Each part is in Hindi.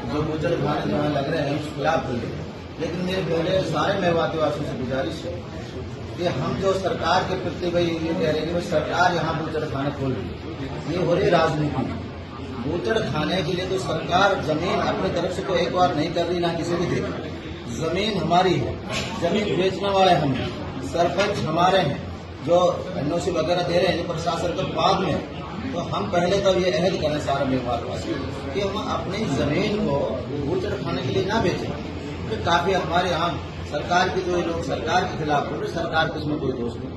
जो बूचड़ खाने जो लग रहे हैं उस खिलाफ बोले। लेकिन मेरे पहले सारे मेवाती वासियों से गुजारिश है कि हम जो सरकार के प्रति भाई ये कह रहे हैं कि सरकार यहाँ बूचड़ खाना खोल रही, ये हो रही राजनीति। बूचड़ खाने के लिए तो सरकार जमीन अपनी तरफ से तो एक बार नहीं कर रही, ना किसी भी दे रही। जमीन हमारी है, जमीन बेचने वाले हम हैं, सरपंच हमारे हैं, जो एनओसी वगैरह दे रहे हैं प्रशासन तो बाद में। तो हम पहले तो ये अहद करें सारे मेवातवासी कि हम अपनी जमीन को बूचड़ खाने के लिए ना बेचें। तो काफी हमारे यहाँ सरकार की जो लोग सरकार के खिलाफ बोल रहे, सरकार को इसमें कोई दोष नहीं,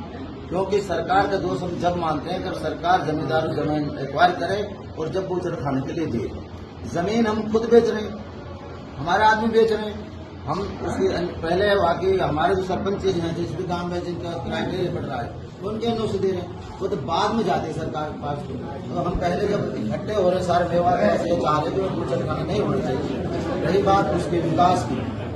क्योंकि सरकार का दोष हम जब मानते हैं जब सरकार जमींदारों जमीन एक्वायर करे और जब बूचड़ खाने के लिए दे। जमीन हम खुद बेच रहे हैं, हमारे आदमी बेच रहे हैं, हम उसकी पहले वाकई हमारे जो सरपंच हैं जिस भी काम में जिनका क्राइटेरिया बढ़ रहा है वो उनके अनुभव से दे रहे हैं, वो तो बाद में जाते हैं सरकार के पास। तो हम पहले जब इकट्ठे हो रहे सारे मेवात ऐसे चाह रहे थे बूचड़ खाना नहीं होना चाहिए। रही बात उसके विकास की,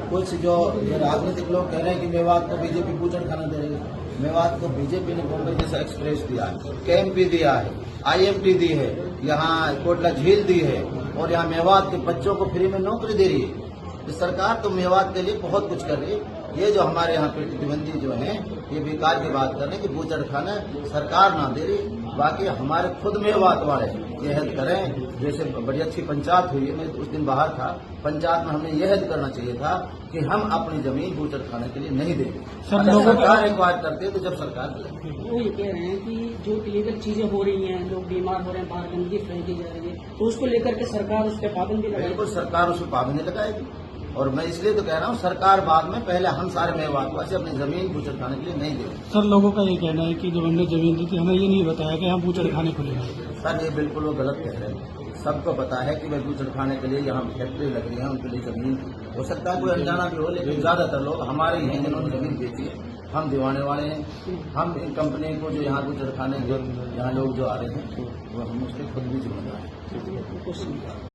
कुछ जो राजनीतिक लोग कह रहे हैं कि मेवात को बीजेपी बूचड़ खाना दे रही है। मेवात को बीजेपी ने बॉम्बे जैसा एक्सप्रेस दिया है, कैंपी दिया है, IMT दी है, यहाँ कोटला झील दी है और यहाँ मेवात के बच्चों को फ्री में नौकरी दे रही है। सरकार तो मेवात के लिए बहुत कुछ कर रही है। ये जो हमारे यहाँ प्रतिबंधी जो है ये बेकार की बात कर रहे हैं कि बूचड़ खाना सरकार ना दे रही, बाकी हमारे खुद मेवात वाले ये हद करें। जैसे बड़ी अच्छी पंचायत हुई है, मैं उस दिन बाहर था, पंचायत में हमें यह हद करना चाहिए था कि हम अपनी जमीन बूचड़ खाने के लिए नहीं देंगे। सरकार एक बात करते तो जब सरकार वो ये कह रहे हैं कि जो इलीगल चीजें हो रही हैं, लोग बीमार हो रहे हैं, बाहर गंदगी फैलती जा रही है, तो उसको लेकर के सरकार उस पर पाबंदी लगाएगी। बिल्कुल सरकार उस पर पाबंदी लगाएगी और मैं इसलिए तो कह रहा हूँ सरकार बाद में, पहले हम सारे मेवातवासी अपनी जमीन बूचड़ खाने के लिए नहीं देंगे। सर लोगों का ये कहना है कि जब हमने जमीन दी थी हमें ये नहीं बताया कि हम बूचड़ खाने खुलेंगे। सर ये बिल्कुल वो गलत कह रहे हैं। सबको पता है कि भाई बूचड़ खाने के लिए यहाँ फैक्ट्री लग रही है, उनके लिए जमीन हो सकता है कोई अनजाना भी हो, लेकिन ज्यादातर लोग हमारे ही हैं जिन्होंने जमीन बेची है। हम दिवाने वाले हैं, हम इन कंपनी को जो यहाँ बूचड़ खाने जो यहाँ लोग जो आ रहे हैं वो हम उसके खुद भी जिम्मेदार हैं।